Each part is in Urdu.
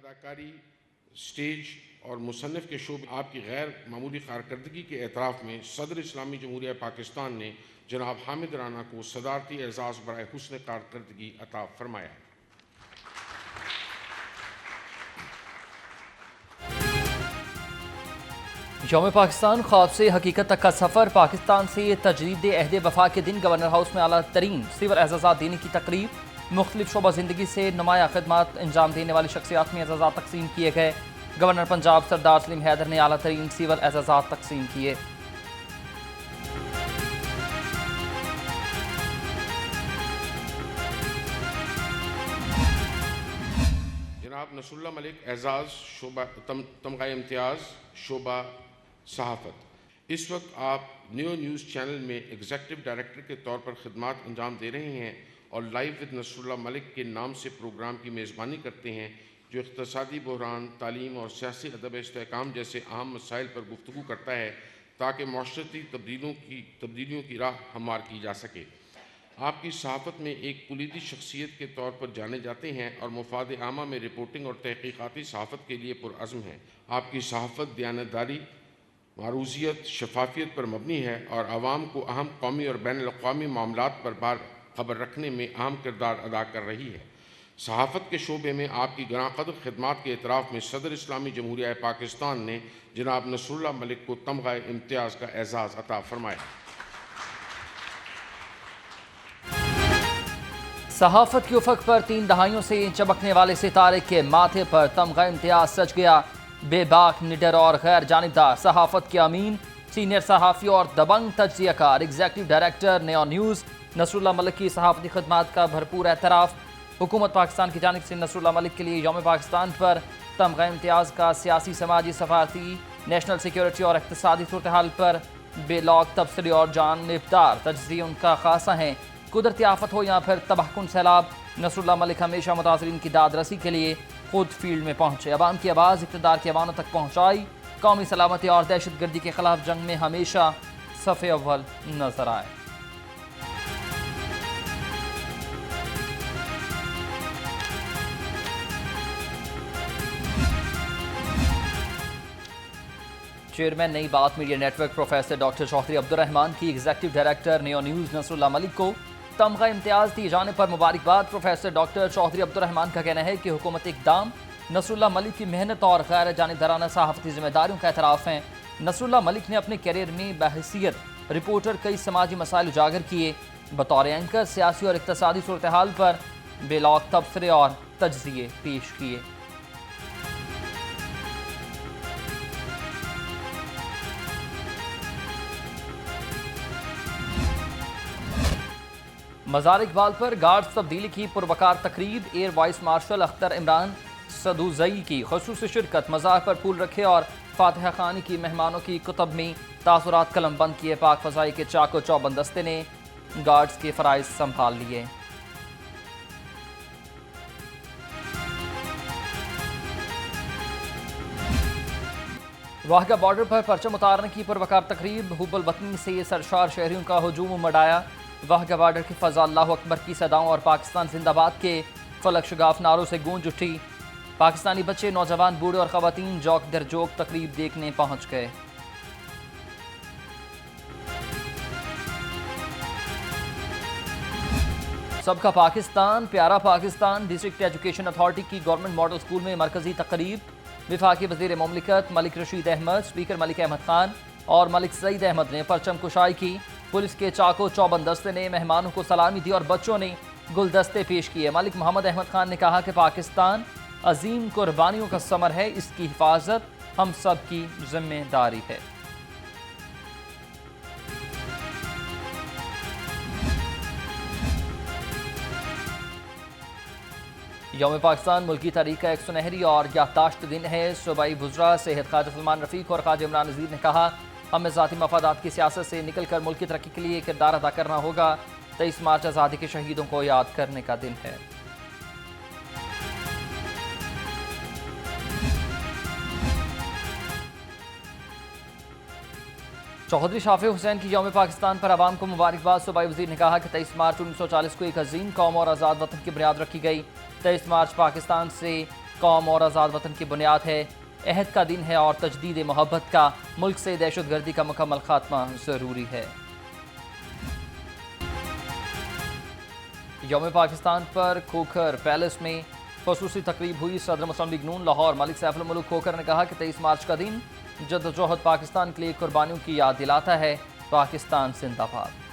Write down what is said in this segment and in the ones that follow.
اداکاری، سٹیج اور مصنف کے شعبے آپ کی غیر معمولی کارکردگی کے اعتراف میں صدر اسلامی جمہوریہ پاکستان نے جناب حامد رانا کو صدارتی اعزاز برائے حسن کارکردگی عطا فرمایا ہے۔ یوم پاکستان خواب سے حقیقت تک کا سفر، پاکستان سے تجدید عہد وفا کے دن گورنر ہاؤس میں اعلیٰ ترین سول اعزازات دینے کی تقریب، مختلف شعبہ زندگی سے نمایاں خدمات انجام دینے والی شخصیات میں اعزازات تقسیم کیے گئے۔ گورنر پنجاب سردار سلیم حیدر نے اعلیٰ ترین سول اعزازات تقسیم کیے۔ جناب نصر اللہ ملک اعزاز شعبہ تمغہ امتیاز شعبہ صحافت۔ اس وقت آپ نیو نیوز چینل میں ایگزیکٹو ڈائریکٹر کے طور پر خدمات انجام دے رہے ہیں اور لائیو ود نصر اللہ ملک کے نام سے پروگرام کی میزبانی کرتے ہیں، جو اقتصادی بحران، تعلیم اور سیاسی عدم استحکام جیسے اہم مسائل پر گفتگو کرتا ہے تاکہ معاشرتی تبدیلیوں کی راہ ہموار کی جا سکے۔ آپ کی صحافت میں ایک کلیدی شخصیت کے طور پر جانے جاتے ہیں اور مفاد عامہ میں رپورٹنگ اور تحقیقاتی صحافت کے لیے پرعزم ہیں۔ آپ کی صحافت دیانتداری، معروضیت، شفافیت پر مبنی ہے اور عوام کو اہم قومی اور بین الاقوامی معاملات پر خبر رکھنے میں اہم کردار ادا کر رہی ہے۔ صحافت کے شعبے میں آپ کی گراں قدر خدمات کے اعتراف میں صدر اسلامی جمہوریہ پاکستان نے جناب نصر اللہ ملک کو تمغہ امتیاز کا اعزاز عطا فرمایا۔ صحافت کے افق پر 3 دہائیوں سے چمکنے والے ستارے کے ماتھے پر تمغہ امتیاز سج گیا۔ بے باک، نڈر اور غیر جانبدار صحافت کے امین، سینئر صحافی اور دبنگ تجزیہ کار، executive director new news Nasrullah ملک کی صحافتی خدمات کا بھرپور اعتراف۔ حکومت پاکستان کی جانب سے نصر اللہ ملک کے لیے یوم پاکستان پر تمغہ امتیاز کا سیاسی، سماجی، سفارتی، نیشنل سیکیورٹی اور اقتصادی صورتحال پر بے لاگ تبصرے اور جانبدار تجزیے ان کا خاصہ ہیں۔ قدرتی آفت ہو یا پھر تباہ کن سیلاب، نصر اللہ ملک ہمیشہ متاثرین کی داد رسی کے لیے خود فیلڈ میں پہنچے، عوام کی آواز اقتدار کے ایوانوں تک پہنچائی، قومی سلامتی اور دہشت گردی کے خلاف جنگ میں ہمیشہ صف اول نظر آئے۔ چیئرمین نئی بات media network professor doctor Chaudhry Abdul Rahman کی executive director new news Nasrullah Malik کو تمغہ امتیاز دیے جانے پر مبارکباد۔ پروفیسر ڈاکٹر چودھری عبدالرحمان کا کہنا ہے کہ حکومت اقدام نصر اللہ ملک کی محنت اور غیر جانبدارانہ صحافتی ذمہ داریوں کا اعتراف ہیں۔ نصر اللہ ملک نے اپنے کیریئر میں بحیثیت رپورٹر کئی سماجی مسائل اجاگر کیے، بطور اینکر سیاسی اور اقتصادی صورتحال پر بے لاگ تبصرے اور تجزیے پیش کیے۔ مزار اقبال پر گارڈز تبدیلی کی پروقار تقریب، air vice marshal Akhtar Imran Sadozai کی خصوصی شرکت، مزار پر پھول رکھے اور فاتحہ خوانی کی مہمانوں کی کتب میں تاثرات قلم بند کیے۔ پاک فضائی کے چاق و چوبند دستے نے گارڈز کے فرائض سنبھال لیے۔ واہگہ بارڈر پر پرچم اتارنے کی پروقار تقریب، حب الوطنی سے سرشار شہریوں کا ہجوم امڑایا۔ واہگہ بارڈر کی فضا اللہ اکبر کی صداؤں اور پاکستان زندہ باد کے فلک شگاف نعروں سے گونج اٹھی۔ پاکستانی بچے، نوجوان، بوڑھے اور خواتین جوک در جوک تقریب دیکھنے پہنچ گئے۔ سب کا پاکستان، پیارا پاکستان، ڈسٹرکٹ ایجوکیشن اتھارٹی کی گورنمنٹ ماڈل اسکول میں مرکزی تقریب، وفاقی وزیر مملکت ملک رشید احمد، اسپیکر ملک احمد خان اور ملک سعید احمد نے پرچم کشائی کی۔ پولیس کے چاق و چوبند دستے نے مہمانوں کو سلامی دی اور بچوں نے گلدستے پیش کیے۔ ملک محمد احمد خان نے کہا کہ پاکستان عظیم قربانیوں کا ثمر ہے، اس کی حفاظت ہم سب کی ذمہ داری ہے۔ یوم پاکستان ملکی تاریخ کا ایک سنہری اور یادداشت دن ہے۔ صوبائی وزراء صحت خواجہ سلمان رفیق اور خواجہ عمران نذیر نے کہا، ہمیں ذاتی مفادات کی سیاست سے نکل کر ملک کی ترقی کے لیے کردار ادا کرنا ہوگا۔ 23 مارچ آزادی کے شہیدوں کو یاد کرنے کا دن ہے۔ چودھری شافع حسین کی یوم پاکستان پر عوام کو مبارکباد۔ صوبائی وزیر نے کہا کہ 23 مارچ 1940 کو ایک عظیم قوم اور آزاد وطن کی بنیاد رکھی گئی۔ 23 مارچ پاکستان سے قوم اور آزاد وطن کی بنیاد ہے، عہد کا دن ہے اور تجدید محبت کا، ملک سے دہشت گردی کا مکمل خاتمہ ضروری ہے۔ یوم پاکستان پر کھوکھر پیلس میں خصوصی تقریب ہوئی۔ صدر مسلم لیگ نون لاہور ملک سیف الملک کھوکھر نے کہا کہ 23 مارچ کا دن جدوجہد پاکستان کے لیے قربانیوں کی یاد دلاتا ہے۔ پاکستان زندہ باد۔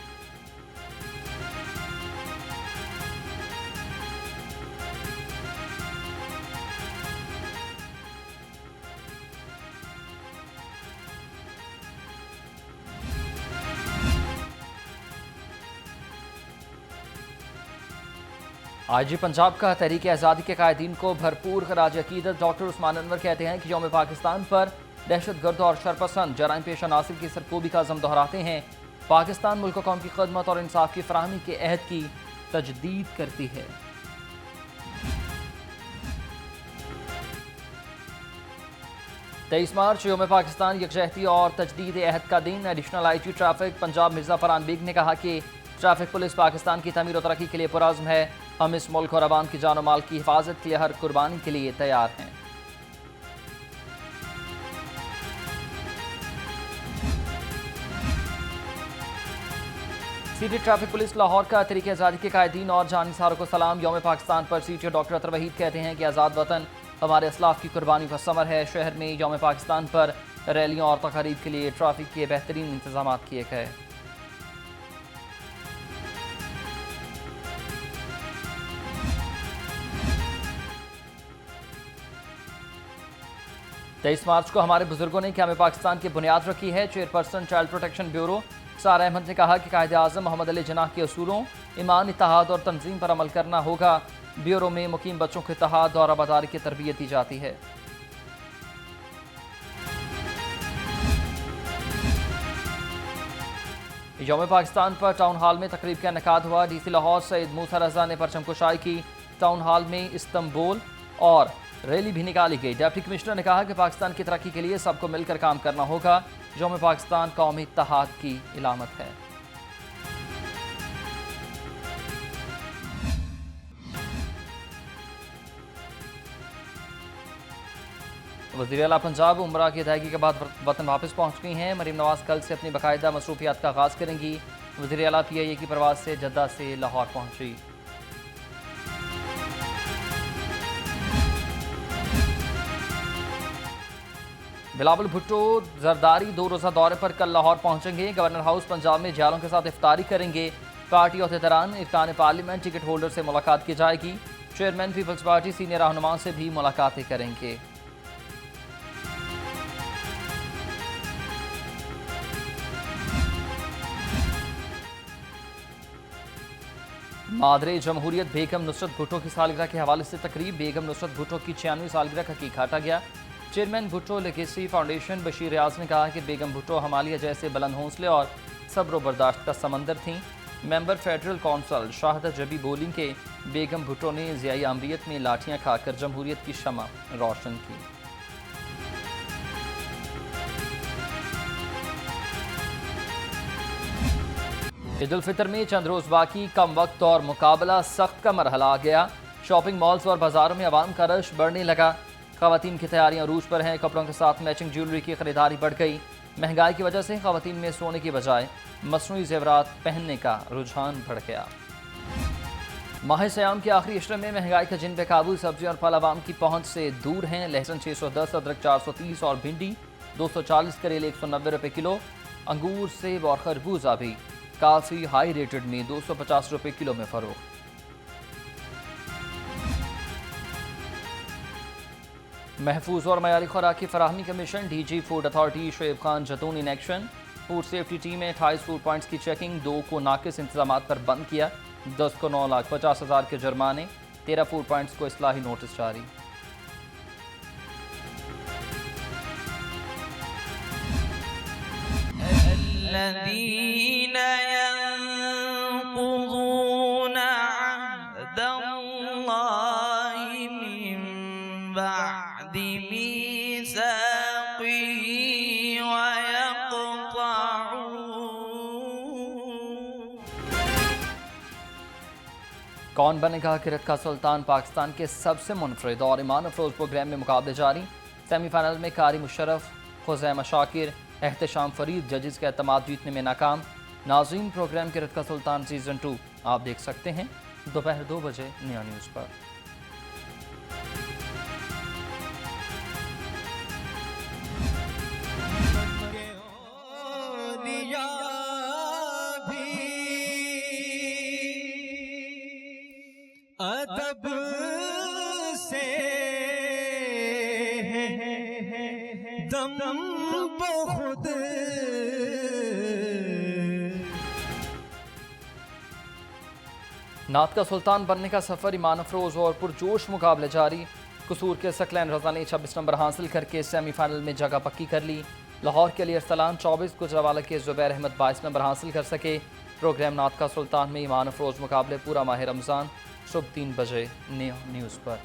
آئی جی پنجاب کا تحریک آزادی کے قائدین کو بھرپور خراج عقیدت۔ ڈاکٹر عثمان انور کہتے ہیں کہ یوم پاکستان پر دہشت گرد اور شرپسند جرائم پیش عناصر کی سرکوبی کا عزم دہراتے ہیں۔ پاکستان ملک و قوم کی خدمت اور انصاف کی فراہمی کے عہد کی تجدید کرتی ہے۔ 23 مارچ یوم پاکستان یکجہتی اور تجدید عہد کا دن۔ Additional I G traffic Punjab Mirza Farhan Baig نے کہا کہ ٹریفک پولیس پاکستان کی تعمیر و ترقی کے لیے پرعزم ہے۔ ہم اس ملک اور عوام کی جان و مال کی حفاظت کے لیے ہر قربانی کے لیے تیار ہیں۔ C T traffic police Lahore کا تحریک آزادی کے قائدین اور جانثاروں کو سلام۔ یوم پاکستان پر سی ٹی ڈاکٹر اطہر وحید کہتے ہیں کہ آزاد وطن ہمارے اسلاف کی قربانی کا ثمر ہے۔ شہر میں یوم پاکستان پر ریلیوں اور تقاریب کے لیے ٹریفک کے بہترین انتظامات کیے گئے۔ تیئیس مارچ کو ہمارے بزرگوں نے قیام پاکستان کی بنیاد رکھی ہے۔ Chairperson child protection bureau Sara Ahmed نے کہا کہ قائد اعظم محمد علی جناح کے اصولوں ایمان، اتحاد اور تنظیم پر عمل کرنا ہوگا۔ بیورو میں مقیم بچوں کو اتحاد اور آباداری کی تربیت دی جاتی ہے۔ یوم پاکستان پر ٹاؤن ہال میں تقریب کا انعقاد ہوا۔ ڈی سی لاہور سید موسیٰ رضا نے پرچم کشائی کی۔ ٹاؤن ہال میں استنبول اور ریلی بھی نکالی گئی۔ ڈپٹی کمشنر نے کہا کہ پاکستان کی ترقی کے لیے سب کو مل کر کام کرنا ہوگا۔ یوم پاکستان قومی اتحاد کی علامت ہے۔ وزیر اعلیٰ پنجاب عمرہ کی ادائیگی کے بعد وطن واپس پہنچ گئی ہیں۔ مریم نواز کل سے اپنی باقاعدہ مصروفیات کا آغاز کریں گی۔ وزیر اعلیٰ پی آئی اے کی پرواز سے جدہ سے لاہور پہنچی۔ بلاول بھٹو زرداری 2 روزہ دورے پر کل لاہور پہنچیں گے۔ گورنر ہاؤس پنجاب میں جالوں کے ساتھ افطاری کریں گے۔ پارٹی عہدیداران، ارکان پارلیمنٹ، ٹکٹ ہولڈر سے ملاقات کی جائے گی۔ چیئرمین پیپلز پارٹی سینئر رہنماؤں سے بھی ملاقاتیں کریں گے۔ مادر جمہوریت بیگم نصرت بھٹو کی سالگرہ کے حوالے سے تقریب۔ بیگم نصرت بھٹو کی 96ویں سالگرہ کا کیک کاٹا گیا۔ Chairman Bhutto legacy foundation Bashir Riaz نے کہا کہ بیگم بھٹو ہمالیہ جیسے بلند حوصلے اور صبر و برداشت کا سمندر تھیں۔ ممبر فیڈرل کونسل شاہدہ جبی بولیں کہ بیگم بھٹو نے ضیاء عمریت میں لاٹھیاں کھا کر جمہوریت کی شمع روشن کی۔ عید الفطر میں چند روز باقی، کم وقت اور مقابلہ سخت کا مرحلہ آ گیا۔ شاپنگ مالز اور بازاروں میں عوام کا رش بڑھنے لگا۔ خواتین کی تیاریاں عروج پر ہیں۔ کپڑوں کے ساتھ میچنگ جیولری کی خریداری بڑھ گئی۔ مہنگائی کی وجہ سے خواتین میں سونے کی بجائے مصنوعی زیورات پہننے کا رجحان بڑھ گیا۔ ماہ سیام کے آخری عشرے میں مہنگائی کا جن بے قابو، سبزی اور پھل عوام کی پہنچ سے دور ہیں۔ لہسن 610، ادرک 430 اور بھنڈی 240، کریلے 190 روپے کلو۔ انگور، سیب اور خربوزہ بھی کافی ہائی ریٹڈ میں 250 روپے کلو میں فروخت۔ محفوظ اور معیاری خوراک کی فراہمی commission D G food authority Shoaib Khan Jatoon in action. Food safety team نے 28 فوڈ پوائنٹس کی چیکنگ، 2 کو ناقص انتظامات پر بند کیا، 10 کو 9,50,000 کے جرمانے، 13 فوڈ پوائنٹس کو اصلاحی نوٹس جاری۔ الذين ينقضون عهد الله من بعد ميثاقه کون بنے گا کرکٹ کا سلطان؟ پاکستان کے سب سے منفرد اور ایمان افروز پروگرام میں مقابلے جاری۔ سیمی فائنل میں قاری مشرف، خزیمہ شاکر، احتشام فرید ججز کا اعتماد جیتنے میں ناکام۔ ناظرین، پروگرام کرکٹ کا سلطان سیزن 2 آپ دیکھ سکتے ہیں دوپہر 2 بجے نیا نیوز پر۔ ادب سے دم بخود نعت کا سلطان بننے کا سفر ایمان افروز اور پرجوش مقابلے جاری۔ قصور کے ثقلین رضا نے 26 نمبر حاصل کر کے سیمی فائنل میں جگہ پکی کر لی۔ لاہور کے لیے ارسلان 24، گجرانوالہ کے زبیر احمد 22 نمبر حاصل کر سکے۔ پروگرام نعت کا سلطان میں ایمان افروز مقابلے پورا ماہ رمضان صبح 3 بجے نیو نیوز پر۔